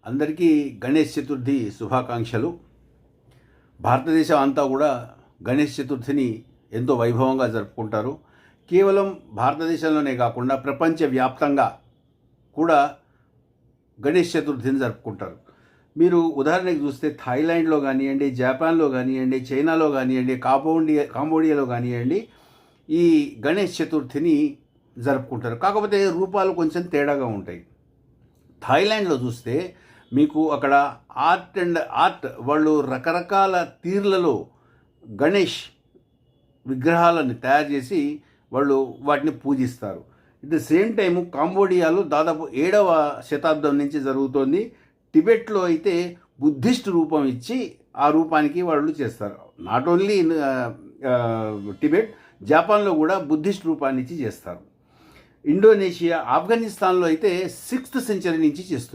అందరికీ గణేష్ చతుర్థి శుభాకాంక్షలు. భారతదేశం అంతా కూడా గణేష్ చతుర్థిని ఎంతో వైభవంగా జరుపుకుంటారు. కేవలం భారతదేశంలోనే కాకుండా ప్రపంచవ్యాప్తంగా కూడా గణేష్ చతుర్థిని జరుపుకుంటారు. మీరు ఉదాహరణకు చూస్తే థాయిలాండ్లో కానివ్వండి, జపాన్లో కానివ్వండి, చైనాలో కానివ్వండి, కాంబోడియాలో కానివ్వండి ఈ గణేష్ చతుర్థిని జరుపుకుంటారు. కాకపోతే రూపాలు కొంచెం తేడాగా ఉంటాయి. థాయిలాండ్లో చూస్తే మీకు అక్కడ ఆర్ట్ వాళ్ళు రకరకాల తీర్లలో గణేష్ విగ్రహాలను తయారు చేసి వాళ్ళు వాటిని పూజిస్తారు. ఇట్ ద సేమ్ టైము కాంబోడియాలో దాదాపు 7వ శతాబ్దం నుంచి జరుగుతోంది. టిబెట్లో అయితే బుద్ధిస్ట్ రూపం ఇచ్చి ఆ రూపానికి వాళ్ళు చేస్తారు. నాట్ ఓన్లీ ఇన్ టిబెట్, జపాన్లో కూడా బుద్ధిస్ట్ రూపాన్ని ఇచ్చి చేస్తారు. ఇండోనేషియా, ఆఫ్ఘనిస్తాన్లో అయితే 6th సెంచరీ నుంచి చేస్తున్నారు.